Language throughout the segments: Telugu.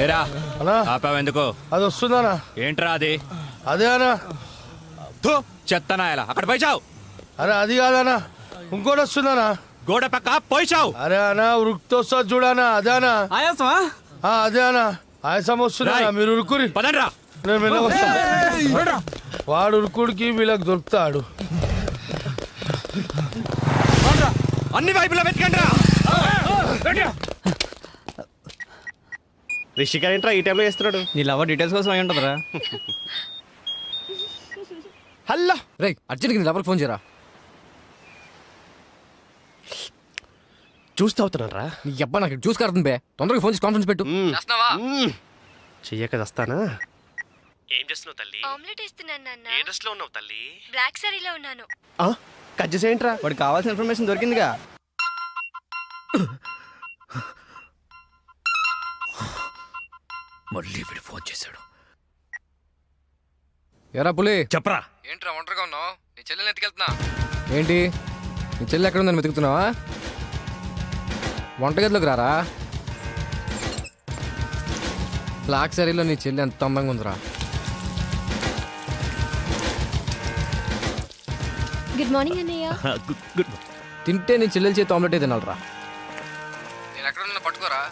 ఏరా అన్నా ఆపావెందుకు? అది వస్తుందనా? ఏంట్రా అది? అదే అన్నా. చెత్తనాయలా అక్కడ పోయిచావు. అరే అది కాదనా, ఇంకోటి వస్తుందనా. గోడ పక్క పోయిచావు. అరే అన్నా ఉరుకుతో వస్తుంది చూడనా, అదే అనా. ఆయాసమా? అదే అనా, ఆయాసం వస్తున్నా. మీరు ఉరుకురి, పదండ్రా. నేను మెల్లగా వస్తాను. వాడు ఉరుకుడికి వీళ్ళకి దొరుకుతాడు. అన్ని వైపులా వెతకండ్రా. రిషి గారు ఏంట్రా ఈ టైంలో చేస్తున్నాడు? నీ లవర్ డీటెయిల్స్ కోసం అయి ఉంటుందిరా. హలో రే అర్జెంట్కి నీ లవర్కి ఫోన్ చేయరా. చూస్తూ అవుతున్నారా? నీ అబ్బా నాకు చూసి కడుతుంది బే. తొందరగా ఫోన్ చేసి కాన్ఫరెన్స్ పెట్టు. చెయ్యక వస్తానా? ఏం చేస్తున్నావు తల్లి? ఆమ్లెట్ ఇస్తున్నాను నాన్న. ఏ డ్రెస్ లో ఉన్నావు తల్లి? బ్లాక్ సారీలో ఉన్నాను. కట్ చేసేయంట్రా. వాడికి కావాల్సిన ఇన్ఫర్మేషన్ దొరికిందిగా. మళ్ళీ వీడు ఫోన్ చేశాడు. ఎరా పులి చెప్పరా. ఏంట్రా ఒంటరిగా ఉన్నావు? నీ చెల్లెని ఎత్తుకెళ్తున్నా. ఏంటి నీ చెల్లి ఎక్కడ ఉందని వెతుకుతున్నావా? వంటగదిలోకి రారా. బ్లాక్ సారీలో నీ చెల్లి ఎంత అందంగా ఉందిరా. గుడ్ మార్నింగ్ అన్నయ్య. గుడ్. తింటే నీ చెల్లెల చేతి ఆమ్లెట్ తినాలరా. నేను ఎక్కడ ఉన్నా పట్టుకోరా.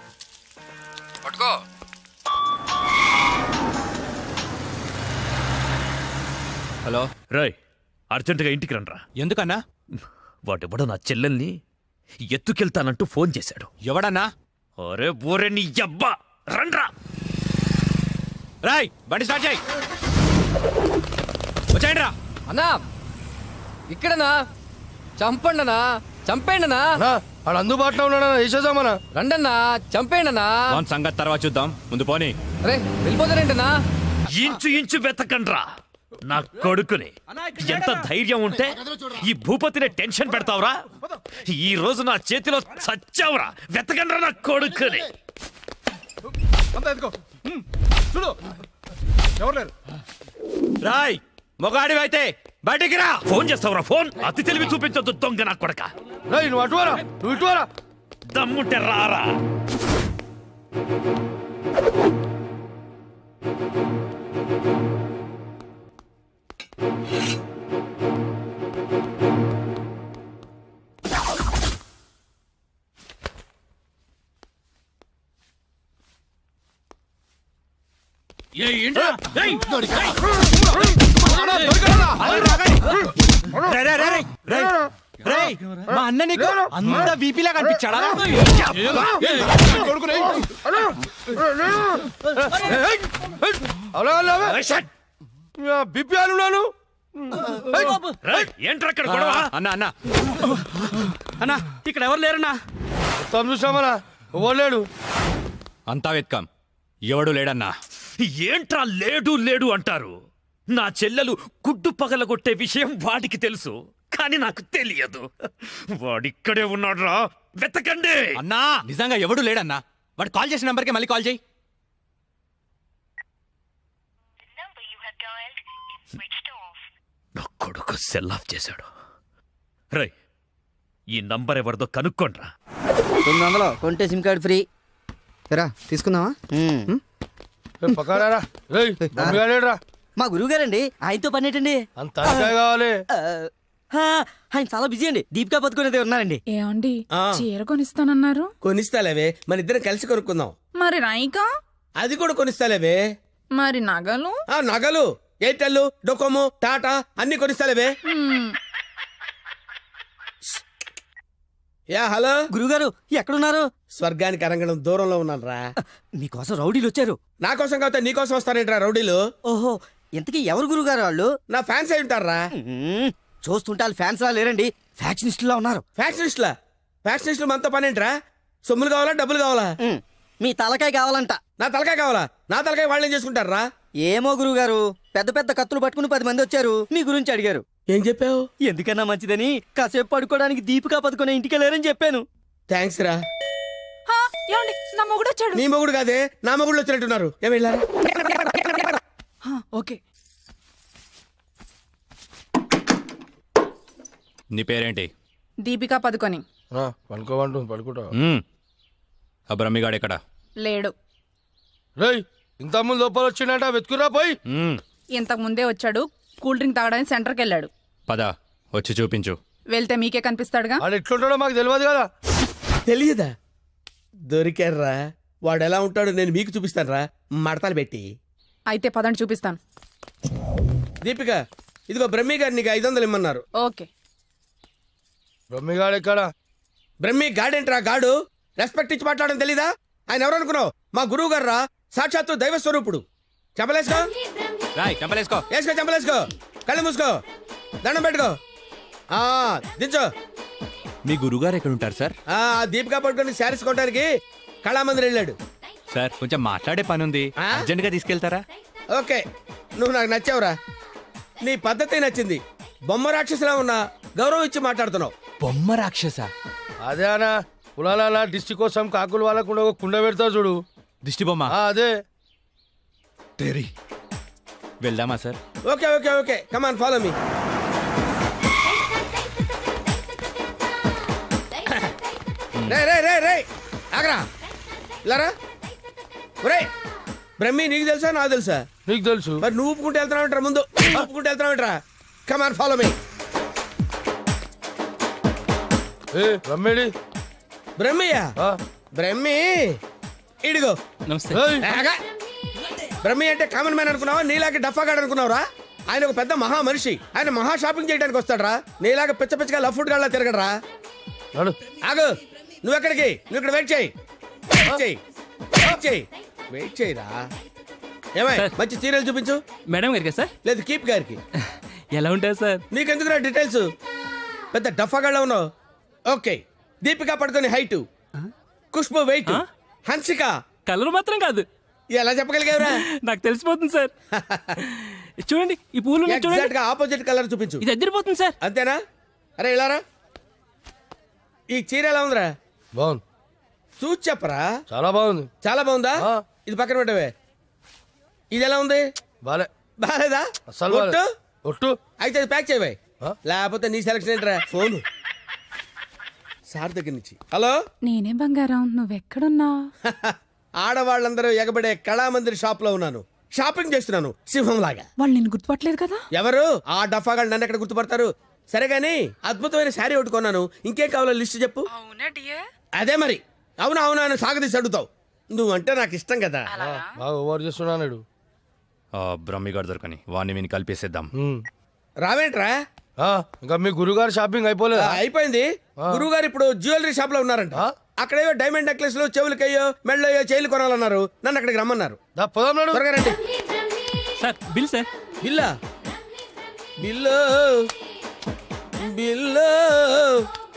పట్టుకో. హలో రాయ్ అర్జెంటుగా ఇంటికి రండ్రా. ఎందుకన్నా? వాడెవడో నా చెల్లెల్ని ఎత్తుకెళ్తానంటూ ఫోన్ చేశాడు. ఎవడన్నా? అరే బోరే నీ అబ్బా రండ్రా. రాయ్ బండి స్టార్ట్ చేయి. వచ్చేయండిరా. అన్నా ఇక్కడనా? చంపండనా, చంపేయండినా. వాడు అందుబాటులో ఉన్నాడా? వేసేద్దామనా? రండన్నా, చంపేయండినా. ఫోన్ సంగతి తర్వాత చూద్దాం, ముందు పోనీ. అరే వెళ్ళిపోతారేంటనా? ఇంచు ఇంచు వెతకండ్రా నా కొడుకుని. ఎంత ధైర్యం ఉంటే ఈ భూపతిని టెన్షన్ పెడతావురా? ఈ రోజు నా చేతిలో చచ్చావురా. వెతకండ్రా నా కొడుకుని. రాయ్ మొగాడి అయితే బయటికి రా. ఫోన్ చేస్తావురా ఫోన్? అతి తెలివి చూపించొద్దు దొంగ నా కొడక. రేయ్ నువ్వు అటువారా, నువ్వు ఇటువారా. దమ్ముంటే రారా. మా అన్న నీకు అంత బీపీలా కనిపించాడా? బిపి అనున్నాను. ఏంట్రా అక్కడ గొడవ? అన్న అన్న అన్నా ఇక్కడ ఎవరు లేరన్నా. మొత్తం చూసామనా, ఇవ్వలేడు. అంతా వెతకాం, ఎవడు లేడన్నా. ఏంట్రా లేడు లేడు అంటారు? నా చెల్లెలు గుడ్డు పగలగొట్టే విషయం వాడికి తెలుసు, కానీ నాకు తెలియదు. వాడిక్కడే ఉన్నాడురా, వెతకండి. అన్నా నిజంగా ఎవడు లేడన్నా. వాడు కాల్ చేసిన నంబర్కి మళ్ళీ కాల్ చేయి. నా కొడుకు సెల్ ఆఫ్ చేశాడు. రై ఈ నంబర్ ఎవరిదో కనుక్కోండ్రా. 900 కొంటే సిమ్ కార్డ్ ఫ్రీ. రా తీసుకుందామా? పక్కడారా. రేయ్ లేడురా. మా గురువు గారండి, ఆయనతో పని ఏంటండి? అంత కావాలి. ఆయన చాలా బిజీ అండి. దీపికా పదుకునేది ఉన్నారండి. ఏమండి చీర కొనిస్తానన్నారు? కొనిస్తాలేవే, మన ఇద్దరం కలిసి కొనుక్కుందాం. మరి రాయికా? అది కూడా కొనిస్తాలేవే. మరి నగలు? నగలు ఎయిర్టెల్, డొకోమో, టాటా అన్ని కొనిస్తాలేవే. యా హలో గురుగారు ఎక్కడున్నారు? స్వర్గానికి అరంగడం దూరంలో ఉన్నాను రా. మీకోసం రౌడీలు వచ్చారు. నా కోసం కాకపోతే నీ కోసం వస్తారేంట్రా రౌడీలు? ఓహో, ఇంతకీ ఎవరు గురుగారు వాళ్ళు? నా ఫ్యాన్స్ అయి ఉంటారా? చూస్తుంటే వాళ్ళు ఫ్యాన్స్ లా లేరండి, ఫ్యాక్షనిస్టులా ఉన్నారు. ఫ్యాక్షనిస్టులా? ఫ్యాక్షనిస్టులు మనతో పని ఏంట్రా? సొమ్ములు కావాలా, డబ్బులు కావాలా? మీ తలకాయ కావాలంట. నా తలకాయ కావాలా? నా తలకాయ వాళ్ళు ఏం చేసుకుంటారా? ఏమో గురుగారు, పెద్ద పెద్ద కత్తులు పట్టుకుని 10 మంది వచ్చారు, మీ గురించి అడిగారు. ఏం చెప్పావు? ఎందుకన్నా మంచిదని కాసేపు పడుకోవడానికి దీపికా పదుకునే ఇంటికి వెళ్ళారని చెప్పాను. థ్యాంక్స్ రా. ఏమండి నా మొగుడు వచ్చాడు. నీ మొగుడు కాదే, నా మొగుడు వచ్చినట్టున్నారు. ఏం వెళ్ళారా? ఓకే. నీ పేరేంటి? దీపికా పదుకొని. పడుకోమంటుంది, పడుకుంటా. ఆ బ్రహ్మిగాడు ఎక్కడ? లేడు. రేయ్ ఇంత ముందు లోపల వచ్చిండట వెతుకురా పోయి. ఇంతకు ముందే వచ్చాడు కూల్ డ్రింక్ తాగడానికి సెంటర్కి వెళ్ళాడు. పద వచ్చి చూపించు. వెళ్తే మీకే కనిపిస్తాడుగా. వాడు ఎట్లుంటాడో మాకు తెలియదు కదా. తెలియదా? దొరికారా? వాడు ఎలా ఉంటాడో నేను మీకు చూపిస్తానురా, మడతలు పెట్టి. అయితే పదండి చూపిస్తాను. దీపిక, ఇదిగో బ్రహ్మి గారు నీకు 500 ఇమ్మన్నారు. ఓకే. బ్రహ్మిగాడు ఎక్కడ? బ్రహ్మి గాడేంట్రా గాడు? రెస్పెక్ట్ ఇచ్చి మాట్లాడడం తెలీదా? ఆయన ఎవరు అనుకున్నావు? మా గురువు గారు రా, సాక్షాత్తు దైవ స్వరూపుడు. చెప్పలేసుకో, రాయ్ చంపలేసుకో. వేసుకో, చంపలేసుకో, కళ్ళు మూసుకో, దండం పెట్టుకో, దించో. మీ గురుగారు ఎక్కడ ఉంటారు సార్? దీపిక పట్టుకొని శారీస్ కొట్టడానికి కళామందిర్ వెళ్ళాడు. సార్ కొంచెం మాట్లాడే పని ఉంది, ఆ? అర్జెంట్ గా తీసుకెళ్తారా? ఓకే, నువ్వు నాకు నచ్చావురా. నీ పద్ధతి నచ్చింది. బొమ్మ రాక్షసులా ఉన్నా గౌరవం ఇచ్చి మాట్లాడుతున్నావు. బొమ్మ రాక్షస? అదే అనా కులాల డిస్టిక్ కోసం కాకులు వాళ్ళకుండా ఒక కుండ పెడతావు చూడు. దిష్టి బొమ్మ? అదే. తెరి వెళ్దామా sir? Okay okay okay, come on follow me. రే రే రే రే ఆగరా, ఇలారా. ఒరే బ్రహ్మి, నీకు తెలుసా నాకు తెలుసా? నీకు తెలుసు. మరి నువ్వు ఊపుకుంటూ వెళ్తున్నావు ముందు, ఊపుకుంటూ వెళ్తున్నావు. Come on follow me. ఏ బ్రహ్మేడి? బ్రహ్మియా? బ్రహ్మి ఇడిగో. నమస్తే. ఆగా. బ్రహ్మి అంటే కామన్ మ్యాన్ అనుకున్నావా? నీలాగే డఫాగాడు అనుకున్నావురా? ఆయన ఒక పెద్ద మహా మనిషి. ఆయన మహా షాపింగ్ చేయడానికి వస్తాడరా. నీలాగా పిచ్చ పిచ్చగా లవ్ ఫుడ్ గాళ్ళ తిరగడరా. నడు. ఆగు, నువ్వెక్కడికి? నువ్వు ఇక్కడ వెయిట్ చేయి, వెయిట్ చేయి, వెయిట్ చేయి, వెయిట్ చేయరా. ఏమై మంచి చీరలు చూపించు. మేడం గారికి సార్? లేదు కీప్ గారికి. ఎలా ఉంటాయి సార్? నీకెందుకురా డీటెయిల్స్? పెద్ద డఫాగాళ్ళ ఉన్నావు. Okay, Deepika Padukone height, Khushbu weight, Hansika colour మాత్రం కాదు. ఎలా చెప్పగలిగావురా? నాకు తెలిసిపోతుంది సార్. చూడండి ఈ పూలు ఎగ్జాక్ట్ గా ఆపోజిట్ కలర్ చూపించు. ఇది ఎదిరిపోతుంది సార్. అంతేనా? అరే ఇలారా. ఈ చీర ఎలా ఉందిరా? బాగుంది. చూసి చెప్పరా. చాలా బాగుంది. చాలా బాగుందా? ఆ. ఇది పక్కన పెట్టవే. ఇది ఎలా ఉంది? బాలే. బాలేదా? అసలు ఒట్టు? ఒట్టు. అయితే అది ప్యాక్ చేయవే. ఆ? లేకపోతే నీ సెలక్షన్ ఏంట్రా? ఫోన్ సార్ దగ్గర నుంచి. హలో. నేనే బంగారం, నువ్వెక్కడున్నా? ఆడవాళ్ళందరూ ఎగబడే కళామందిర్ షాప్ లో ఉన్నాను. షాపింగ్ చేస్తున్నాను సింహం లాగా. వాళ్ళు నేను గుర్తుపట్టలేదు కదా. ఎవరు? ఆ డఫాగాళ్ళు నన్ను ఎక్కడ గుర్తుపడతారు? సరే గానీ అద్భుతమైన శారీ ఒకటి కొన్నాను. ఇంకేం కావాలో లిస్ట్ చెప్పు. అదే మరి. అవునా అవునా అని సాగదీసి అడుగుతావు. నువ్వంటే నాకు ఇష్టం కదా. బాగా ఓవర్ చేస్తున్నాడు. బ్రహ్మిగాడు దొరకని వాడిని విని కలిపేసేద్దాం. రావేంట్రా? ఇంకా మీ గురుగారు షాపింగ్ అయిపోలేదా? అయిపోయింది. గురువు గారు ఇప్పుడు జ్యువెలరీ షాప్ లో ఉన్నారంట. అక్కడేవో డైమండ్ నెక్లెస్ లు, చెవులకయ్యో, మెడలయ్యో, చైలు కొనాలన్నారు. నన్ను అక్కడికి రమ్మన్నారు. పోదాం నాడు. త్వరగా రండి. Sir bill sir. బిల్లా? బిల్లు బిల్లు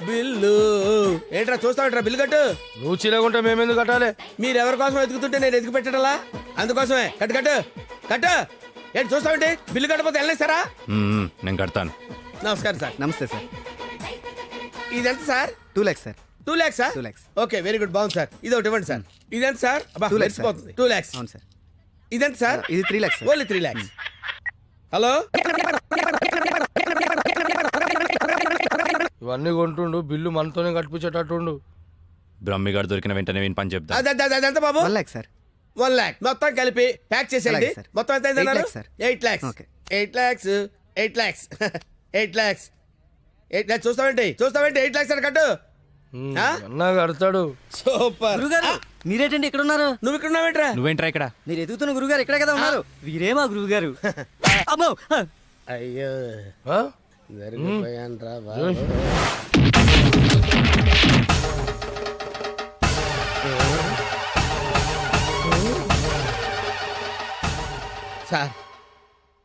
బిల్లు ఏంట్రా చూస్తావంట్రా? బిల్లు కట్టు. నువ్వు చీలకుంటే మేమెందుకు కట్టాలి? మీరు ఎవరి కోసం ఎదుగుతుంటే నేను ఎదుగు పెట్టడలా? అందుకోసమే. కట్టు కట్టు కట్టు. ఏంటి చూస్తావంటే? బిల్లు కట్టకపోతే వెళ్ళేస్తారా? నేను కడతాను. నమస్కారం సార్. నమస్తే సార్. ఇదెంత sir? 2 lakhs sir. 2 lakhs sir? 2 lakhs. Okay, very good, బాగుంది సార్. ఇది ఒకటి ఇవ్వండి సార్. ఇదెంత సార్? 2 lakhs sir. 2 lakhs. అవును సార్. ఇదెంత సార్? ఇది 3 lakhs sir. Only 3 lakhs. Hello. ఇవన్నీ కొంటుండు, బిల్లు మనతోనే కట్టించేటట్టుండు. బ్రహ్మిగాడు దొరికిన వెంటనే విని పని చెప్తా. అదెంత బాబు? 1 lakh సార్. 1 lakh మొత్తం కలిపి ప్యాక్ చేసేయండి. అలాగే సార్. మొత్తం ఎంత అయిందన్నారు? 8 lakhs sir. 8 lakhs. Okay. 8 lakhs. 8 lakhs. 8 lakhs. 8 lakhs. చూస్తావేంటి 8 lakhs అని కట్టు. అన్నా కడతాడు. సూపర్. గురుగారు మీరేంటండి ఇక్కడ ఉన్నారు? నువ్వు ఇక్కడ ఉన్నావేంట్రా? నువ్వేంట్రా ఇక్కడ? మీరు ఎదుగుతున్న గురుగారు ఇక్కడే కదా ఉన్నారు. వీరే మా గురువుగారు. అమ్మో. అయ్యో ఆ? జరిగిపోయాన్రా బాబు. సార్,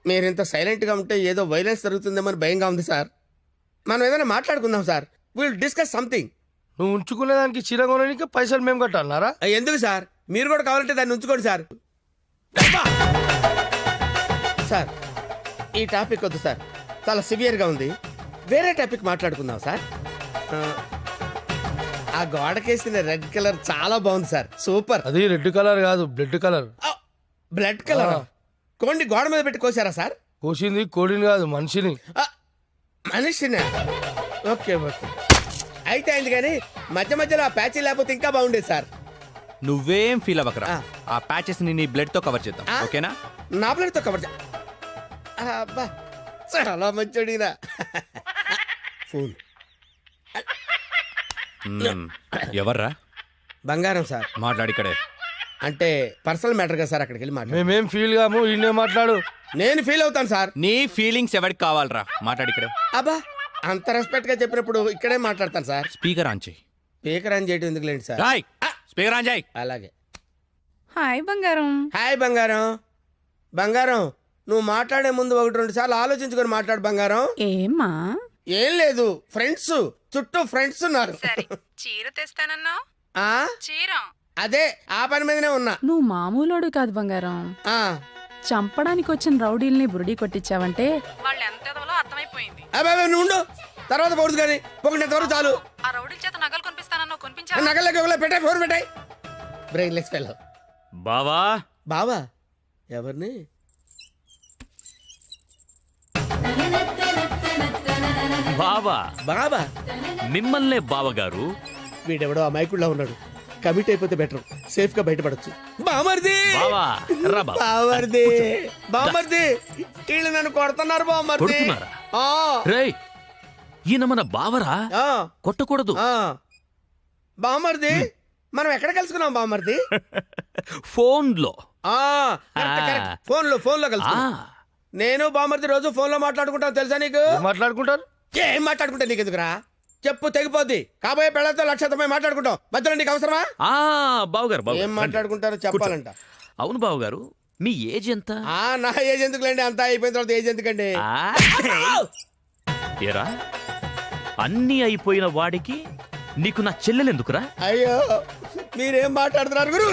మీరింత సైలెంట్గా ఉంటే ఏదో వైలెన్స్ జరుగుతుందేమని భయంగా ఉంది సార్. మనం ఏదైనా మాట్లాడుకుందాం సార్. Will discuss something. నువ్వు ఉంచుకునే దానికి చీర కొనడానికి పైసలు మేము కట్టాలన్నారా? ఎందుకు సార్? మీరు కూడా కావాలంటే దాన్ని ఉంచుకోండి సార్. సార్, ఈ టాపిక్ వద్దు సార్, చాలా సివియర్గా ఉంది. వేరే టాపిక్ మాట్లాడుకుందాం సార్. ఆ గోడకేసిన రెడ్ కలర్ చాలా బాగుంది సార్. సూపర్. అది రెడ్ కలర్ కాదు, బ్లడ్ కలర్. Blood colour. కోండి గోడ మీద పెట్టి కోసారా సార్? కోసింది కోడిని కాదు, మనిషిని. మనిషినా? ఓకే ఓకే, అయితే అయింది. కానీ మధ్య మధ్యలో ఆ ప్యాచీ లేకపోతే ఇంకా బాగుండేది సార్. నువ్వేం ఫీల్ అవ్వకరా ఆ. ఆ ప్యాచెస్ ని నీ బ్లడ్ తో కవర్ చేద్దాం ఆ? ఓకేనా నా ప్లేట్తో కవర్ అబ్బా చాలా మంచోడినా ఫోన్ ఎవర్రా బంగారం సార్ మాట్లాడిక్కడే అంటే పర్సనల్ మ్యాటర్ కదా సార్ అక్కడికి వెళ్ళి మాట్లాడు మేమేం ఫీల్ కాము ఈయనే మాట్లాడు. నేను ఫీల్ అవుతాను సార్ నీ ఫీలింగ్స్ ఎవరికి కావాలరా మాట్లాడిక్కడే అబ్బా అంత రెస్పెక్ట్ గా చెప్పినప్పుడు ఇక్కడే మాట్లాడతాను సార్ స్పీకర్ ఆన్ చేయి స్పీకర్ అని చేయడం ఎందుకులేండి సార్ రాయ్ స్పీకర్ ఆన్ చేయి అలాగే హాయ్ బంగారం. హాయ్ బంగారం బంగారం నువ్వు మాట్లాడే ముందు 1-2 సార్లు ఆలోచించుకొని మాట్లాడు బంగారం ఏమ్మా? ఏం లేదు ఫ్రెండ్స్ చుట్టూ ఫ్రెండ్స్ ఉన్నారు సరే చీర తెస్తానన్నా. ఆ చీర అదే ఆ పని మీదనే ఉన్నా నువ్వు మామూలోడు కాదు బంగారం. ఆ చంపడానికి వచ్చిన రౌడీల్ని బురుడి కొట్టించావంటే వాళ్ళు ఎంత ఎదవలో అర్థమైపోయింది. అబ్బాయి నువ్వు ఉండు తర్వాత పడుతుంది కానీ పొగినంత వరకు చాలు ఆ రౌడీల చేత నగలు కొనిపిస్తానన్నా కొనిపించా. నగలకి పెట్టాయి ఫోన్ పెట్టాయి బ్రెయిన్లెస్ ఫెలో బావా బావా ఎవరిని బావా బాబా మిమ్మల్నే బావగారు. వీడెవడో అమాయకుడిలా ఉన్నాడు కమిట్ అయిపోతే బెటర్ సేఫ్ గా బయటపడచ్చు బామర్ది బావా రా బావా. బామర్ది బామర్ది వీళ్ళు నన్ను కొడుతున్నారు బామర్ది కొడుతున్నారా? ఆ, రేయ్ ఈయన మన బావరా, ఆ, కొట్టకూడదు. ఆ. బామర్ది మనం ఎక్కడ కలుసుకున్నాం బామర్ది ఫోన్లో. ఆ కరెక్ట్, కరెక్ట్. ఫోన్ లో కలుసుకున్నాం నేను బామర్ది రోజు ఫోన్ లో మాట్లాడుకుంటాం తెలుసా నీకు ఏం మాట్లాడుకుంటారు? ఏం మాట్లాడుకుంటా నీకు ఎందుకురా చెప్పు తెగిపోద్ది కాబోయే పెళ్ళతో లక్షతమై మాట్లాడుకుంటాం మధ్యలో నీకు అవసరమా బావగారు ఏం మాట్లాడుకుంటారో చెప్పాలంట అవును బావగారు, మీ ఏజ్ ఎంత? ఆ నా ఏజ్ ఎందుకులేండి అంతా అయిపోయిన తర్వాత ఏజ్ ఎందుకండి ఏరా అన్నీ అయిపోయిన వాడికి నీకు నా చెల్లెలెందుకురా? అయ్యో మీరేం మాట్లాడుతున్నారు గురు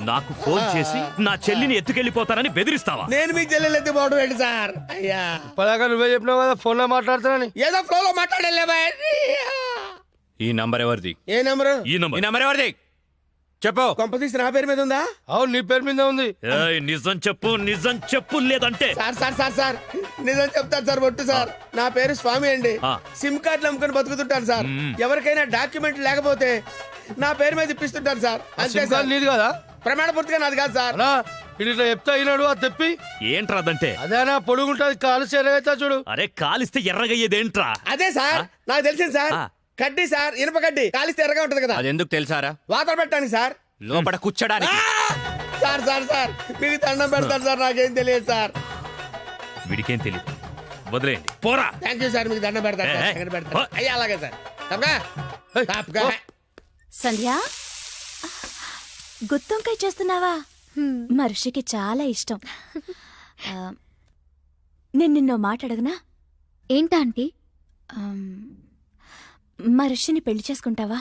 నాకు ఫోన్ చేసి నా చెల్లిని ఎత్తుకెళ్ళిపోతానని బెదిరిస్తావా? నేను మీకు చెల్లెలు ఎత్తిపోవడం ఏంటి సార్ అయ్యా ఇప్పటిదాకా నువ్వే చెప్పినావు కదా ఫోన్ లో మాట్లాడుతానని. ఏదో ఫ్లో లో మాట్లాడలే ఈ నంబర్ ఎవరిది ఏ నెంబరు ఈ ఈ నంబర్. నంబర్ ఎవరిది చెప్పు కొంపతీసి నా పేరు మీద ఉందా అవును నీ పేరు మీద ఉంది. ఏయ్, నిజం చెప్పు లేదంటే సార్ సార్ సార్ సార్ నిజం చెప్తాను సార్ ఒట్టు సార్ నా పేరు స్వామి అండి ఆ. సిమ్ కార్డులు అమ్ముకొని బతుకుతుంటాను సార్ ఎవరికైనా డాక్యుమెంట్ లేకపోతే నా పేరు మీద ఇప్పిస్తుంటాను సార్ అంతే సిమ్ సార్ కార్డు నీది కదా ప్రమాణ పూర్తిగా నాది కాదు సార్ అనా ఇది ఇట్లా చెప్తా అయినాడు అది తెప్పి ఏంట్రాదంటే? అదేనా పొడుగుంటది కాలు సేరగైతా చూడు. అరే కాలిస్తే ఎర్రగయ్యేదేంట్రా? అదే సార్ నాకు తెలిసింది సార్ ఆ. కడ్డీ సార్ ఇనుప కడ్డీ కాలిస్తే ఎర్రగా ఉంటది కదా అది ఎందుకు తెలుసారా వాతలు పెట్టడానికి సార్ లోపల కూర్చోడానికి సార్ సార్ సార్ మీకు దండం పెడతాను సార్ నాకేం తెలియదు సార్ వీడికేం తెలియదు, వదిలేయండి పోరా. థ్యాంక్ యూ సార్ మీకు దండం పెడతాను సార్. ఏ, ఏ. ఎక్కడ పెడతాను అయ్యా అలాగే సార్ తప్పగా తప్పగా సంధ్య గుత్తొంకాయ చేస్తున్నావా? మనిషికి చాలా ఇష్టం. నేను నిన్నో మాట అడగనా? ఏంటా ఆంటీ? మనిషిని పెళ్లి చేసుకుంటావా?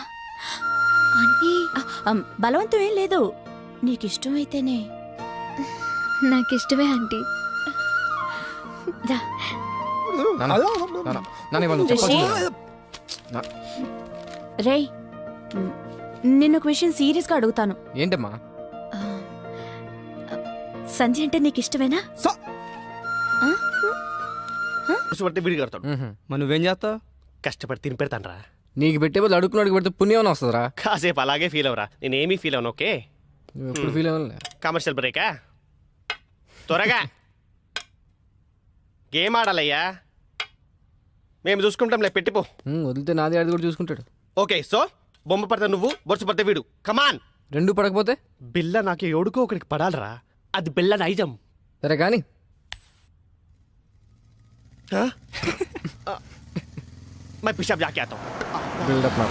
ఆంటీ బలవంతం ఏం లేదు, నీకిష్టమైతేనే. నాకిష్టమే ఆంటీ. రేయ్ నిన్నొక విషయం సీరియస్గా అడుగుతాను. ఏంటమ్మా? సంధ్య అంటే నీకు ఇష్టమేనా? పట్టి బిడి కడతాడు. మరి నువ్వేం చేస్తావు? కష్టపడి తిని పెడతాను రా. నీకు పెట్టే బదులు అడుక్కున్నాడికి పెడితే పుణ్యం వస్తుందిరా. కాసేపు అలాగే ఫీల్ అవరా, నేనేమీ ఫీల్ అవను. ఓకే నువ్వు ఎప్పుడు ఫీల్ అవ్వలే. కమర్షియల్ బ్రేకా త్వరగా గేమ్ ఆడాలయ్యా. మేము చూసుకుంటాంలే, పెట్టిపో. వదిలితే నాది ఆడి కూడా చూసుకుంటాడు. ఓకే సో బొమ్మ పడితే నువ్వు, బొరుసు పడితే వీడు. కమాన్. రెండు పడకపోతే బిల్ల నాకు ఎవడుకో ఒకడికి పడాలరా, అది బిల్ల నైజం. సరే కానీ मैं पिशाब जाके आता हूँ. బిల్డప్ నా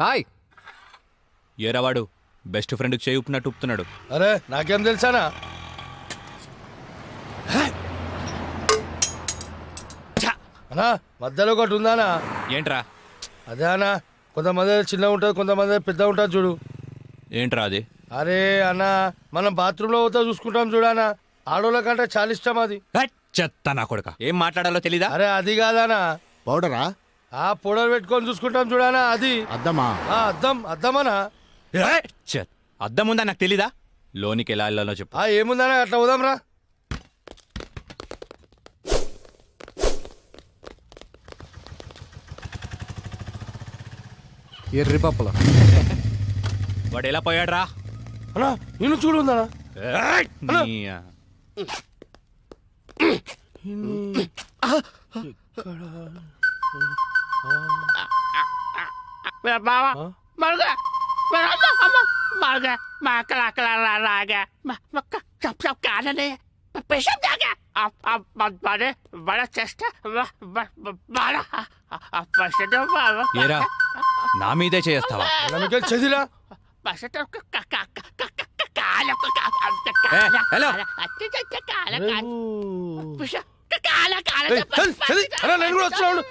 హాయ్. ఏరావాడు బెస్ట్ ఫ్రెండ్ చేయి ఉప్పినట్టు ఉప్పుతున్నాడు. అరే నాకేం తెలుసానా? అనా మధ్యలో ఒకటి ఉందానా? ఏంట్రా అదే అన్నా కొంతమంది చిన్న ఉంటుంది కొంతమంది పెద్ద ఉంటుంది చూడు. ఏంట్రా అది? అరే అన్నా మనం బాత్రూంలో పోతా చూసుకుంటాం చూడనా, ఆడోళ్ళ కంటే చాలా ఇష్టం అది. చెత్త నా కొడుక, ఏం మాట్లాడాలో తెలీదా? అరే అది కాదానా పౌడరా? ఆ పౌడర్ పెట్టుకొని చూసుకుంటాం చూడనా, అది అద్దమా? అద్దమనా? అద్దం ఉందా నాకు తెలీదా? లోనికి ఎలా వెళ్ళాలో చెప్పు. ఏముందనా అట్లా పోదాం రా. ఎర్రి పప్పుల వాడు ఎలా పోయాడ్రా అన్నా నిన్ను చూడు ఉందన్నా ఏయ్! నీ- ఏరా నా మీదే చేస్తావా నమ్మకే చదిరా హలో నేను కూడా వస్తున్నాను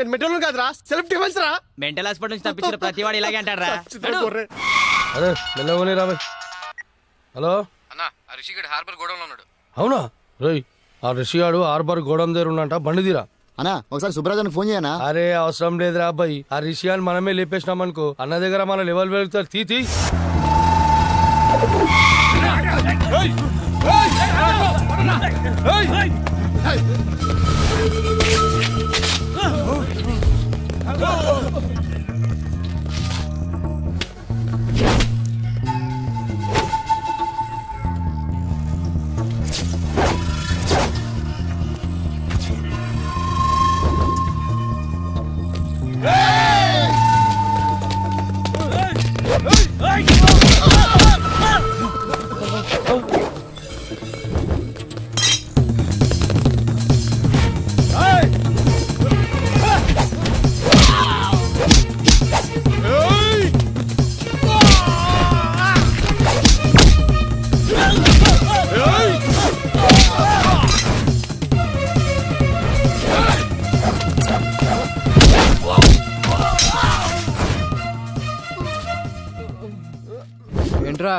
మెట్రోలు కాదురా సెల్ఫ్ డిఫెన్స్ రా. మెంటల్ హాస్పిటల్ నుంచి తప్పించిన ప్రతి వాడు ఇలాగే అంటారా అరే మెల్లగోని రాబోయ్ హలో అన్నా రిషిగడ్ హార్బర్ గోడంలో ఉన్నాడు. అవునా రేయ్ ఆ రిషిగాడు హార్బర్ గోడం దగ్గర ఉన్నంట బండి తీరా అన్నా ఒకసారి సుబ్రాజానికి ఫోన్ చేయనా? అరే అవసరం లేదురా అబ్బాయి ఆ రిషియాన్ని మనమే లేపేసినాం అనుకో అన్న దగ్గర మన లెవెల్ వెళ్తారు తీ ఏంట్రా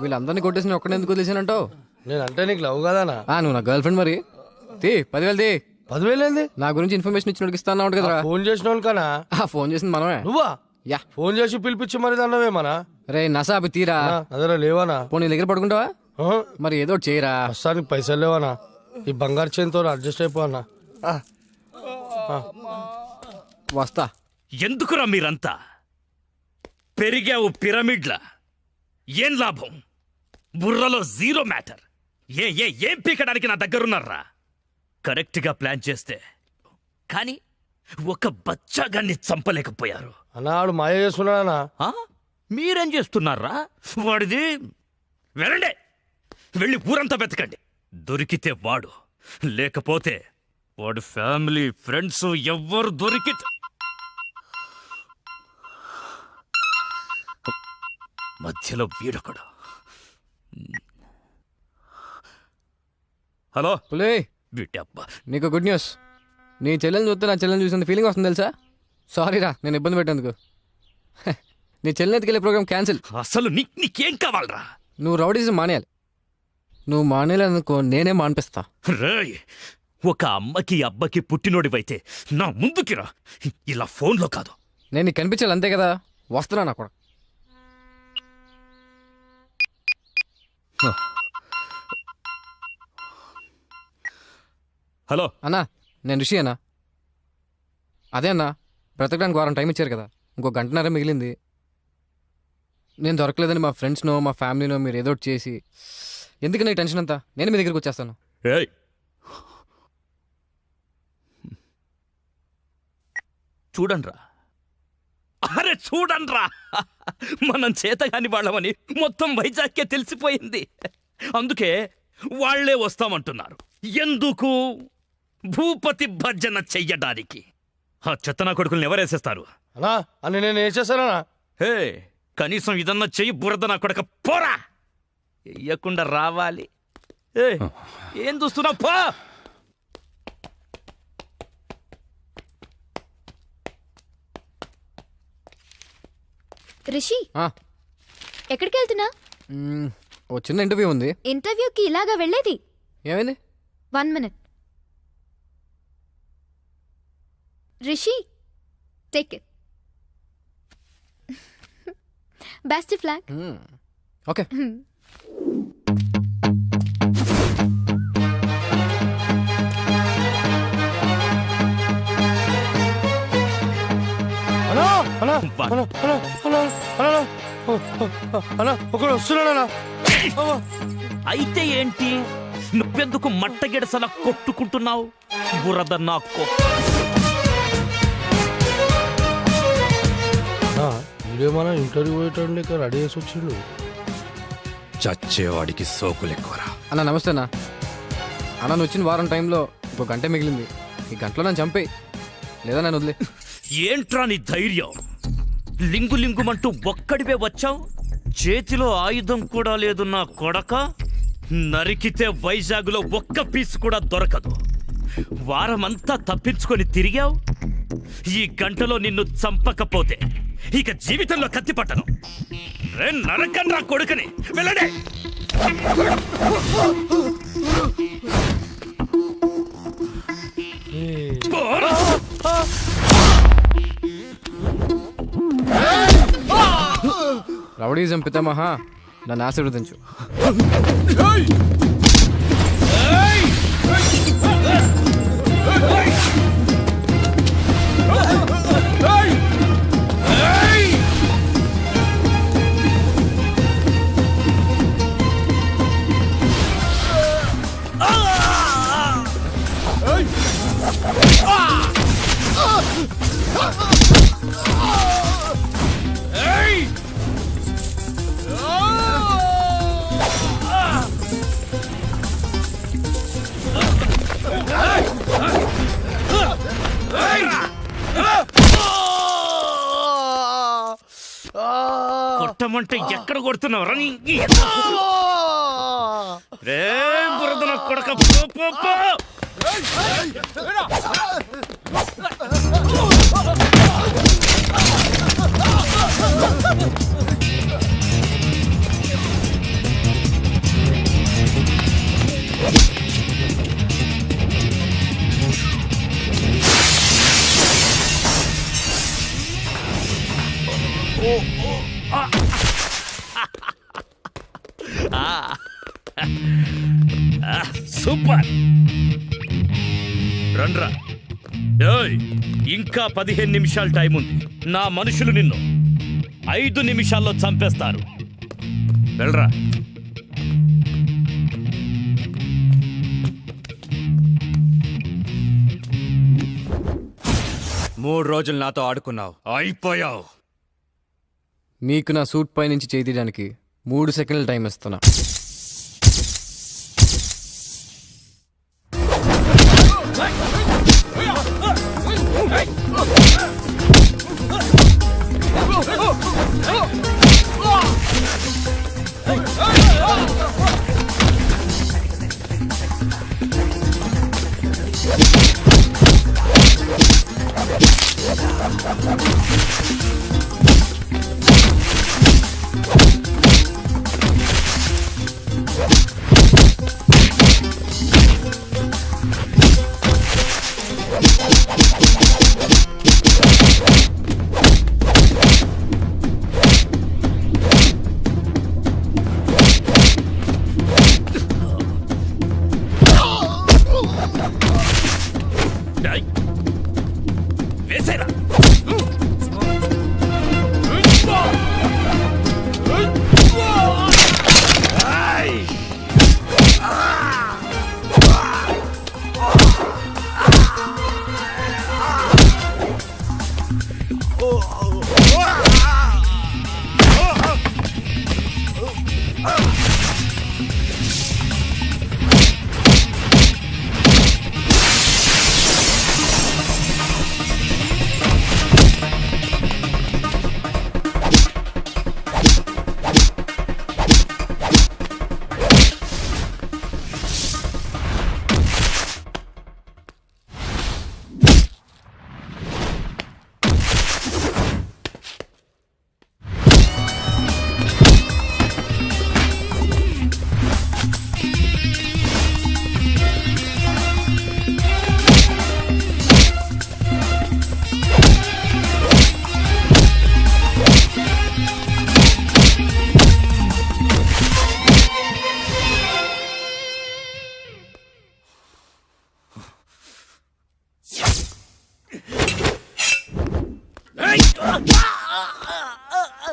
వీళ్ళందరినీ కొట్టేసి ఒక్కడే ఎందుకు వదిలేసానంటావు? నేనంటే నీకు లవ్ కదానా నువ్వు నా గర్ల్ ఫ్రెండ్ మరి. 10,000 తీ. 10,000 ఏంది నా గురించి ఇన్ఫర్మేషన్ ఇచ్చి ఇస్తాను కదరా. ఫోన్ చేసినావు కనా ఫోన్ చేసింది మనమే. నువ్వా యా ఫోన్ చేసి పిలిపించి మరి దాన్నవేమనా రే నసా అవి తీరా. అదరా లేవానా పోనీ దగ్గర పడుకుంటావా? ఆహా. మరి ఏదో ఒకటి చేయరా. ప్రస్తుతానికి పైసలు లేవనా ఈ బంగారు చేతితో అడ్జస్ట్ అయిపోవన్నా వస్తా. ఎందుకురా మీరంతా పెరిగావు పిరమిడ్ల? ఏం లాభం? బుర్రలో జీరో మ్యాటర్. ఏం పీకడానికి నా దగ్గరున్నారా? కరెక్ట్గా ప్లాన్ చేస్తే కానీ ఒక బచ్చాగాన్ని చంపలేకపోయారు. అన్నాడు మాయ చేస్తున్నాడా ఆ? మీరేం చేస్తున్నారా? వాడిది వెళ్ళండి, వెళ్ళి ఊరంతా వెతకండి. దొరికితే వాడు, లేకపోతే వాడు ఫ్యామిలీ ఫ్రెండ్స్ ఎవ్వరు దొరికితే మధ్యలో వీడొకడు. హలో పులే వీటబ్బా, నీకు గుడ్ న్యూస్. నీ చెల్లెని చూస్తే నా చెల్లెని చూసిన ఫీలింగ్ వస్తుంది తెలుసా. సారీరా నేను ఇబ్బంది పెట్టేందుకు. నీ చెల్లెని ఎత్తుకెళ్ళే ప్రోగ్రామ్ క్యాన్సిల్. అసలు నీకేం కావాలరా? నువ్వు రౌడీజం మానేయాలి. నువ్వు మానేయాలనుకో నేనే మానిపిస్తా. రేయ్, ఒక అమ్మకి అబ్బకి పుట్టినోడివైతే నా ముందుకిరా, ఇలా ఫోన్లో కాదు. నేను నీకు కనిపించాలి అంతే కదా. వస్తున్నా నా కూడా. హలో అన్నా నేను రిషి అన్నా. అదే అన్నా బ్రతకడానికి వారం టైం ఇచ్చారు కదా, ఇంకో గంటన్నర మిగిలింది. నేను దొరకలేదని మా ఫ్రెండ్స్నో మా ఫ్యామిలీనో మీరు ఏదో ఒకటి చేసి, ఎందుకు నీ టెన్షన్ అంతా? నేను మీ దగ్గరికి వచ్చేస్తాను. ఏయ్, చూడండ్రా, అరే చూడండ్రా, మనం చేతగాని వాళ్ళమని మొత్తం వైజాగ్కే తెలిసిపోయింది. అందుకే వాళ్లే వస్తామంటున్నారు. ఎందుకు? భూపతి భర్జన చెయ్యడానికి. ఆ చెత్తన కొడుకుల్ని ఎవరేసేస్తారు? అన్నా అని నేను ఏం చేశానా? హే, కనీసం ఇదన్నా చెయ్యి బురద నా కొడక పోరా. వెయ్యకుండా రావాలి. ఏం చూస్తున్నావు? పో. రిషి ఆ, ఎక్కడికి వెళ్తున్నా? ఓ చిన్న ఇంటర్వ్యూ ఉంది. ఇంటర్వ్యూకి ఇలాగా వెళ్ళేది? ఏమైంది? 1 minute. Rishi take it. Best flag. Okay ఒకడు వస్తున్నాడన్నా. అయితే ఏంటి, నువ్వెందుకు మట్టగిడసలా కొట్టుకుంటున్నావు? బురద నాకు వీడేమన్నా ఇంటర్వ్యూ పోయేటండి ఇక్కడ రెడీ చేసి వచ్చిండు. చచ్చేవాడికి సోకులెక్కువరా. అన్న నమస్తే అన్న. అన్న నువ్వు వచ్చిన వారం టైంలో ఇంకో గంట మిగిలింది. ఈ గంటలో నన్ను చంపేయి, లేదా నన్ను వదిలే. ఏంట్రా నీ ధైర్యం? లింగు లింగుమంటూ ఒక్కడివే వచ్చావు, చేతిలో ఆయుధం కూడా లేదు నా కొడక. నరికితే వైజాగ్లో ఒక్క పీస్ కూడా దొరకదు. వారమంతా తప్పించుకొని తిరిగావు. ఈ గంటలో నిన్ను చంపకపోతే ఇక జీవితంలో కత్తి పట్టను. నరకండ్రా కొడుకుని, వెళ్ళడే. రౌడీజం పితామహ, నన్ను ఆశీర్వదించు. కొట్టమంటే ఎక్కడ కొడుతున్నావు రా? రే బురద నా కొడక, పో, పో, పో. సూపర్, రండ్రా. ఏయ్, ఇంకా 15 నిమిషాలు టైం ఉంది. నా మనుషులు నిన్ను 5 నిమిషాల్లో చంపేస్తారు. వెళ్ళరా. మూడు రోజులు నాతో ఆడుకున్నావు, అయిపోయావు. నీకు నా సూట్ పై నుంచి చేయి తీయడానికి 3 సెకండ్ల టైం ఇస్తున్నా.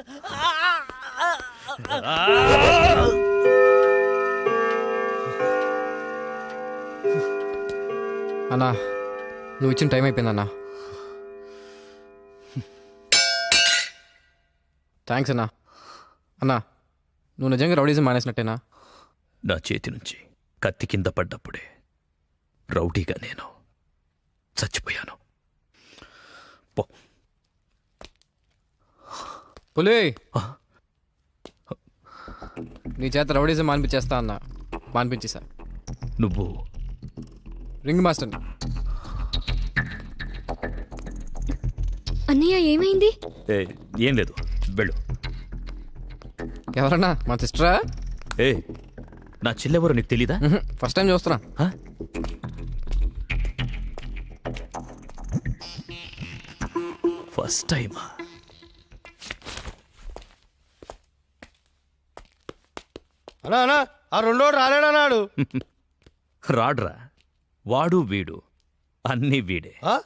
అన్నా నువ్వు ఇచ్చిన టైం అయిపోయిందన్నా. థ్యాంక్స్ అన్నా. అన్నా నువ్వు నిజంగా రౌడీజం మానేసినట్టేనా? నా చేతి నుంచి కత్తి కింద పడ్డప్పుడే రౌడీగా నేను చచ్చిపోయాను. పో. పులి నీ చేత రౌడీజం మానిపించేస్తా అన్నా. మానిపించేసా. నువ్వు రింగ్ మాస్టర్. అన్నయ్య ఏమైంది? ఏం లేదు, వెళ్ళు. ఎవరన్నా మా సిస్టరా? ఏ నా చెల్లెవరో నీకు తెలీదా? ఫస్ట్ టైం చూస్తున్నా. ఫస్ట్ టైమా? అన్నా అన్నా ఆ రెండోడు రాలేడన్నాడు. రాడ్రా, వాడు వీడు అన్నీ వీడే. ఆ?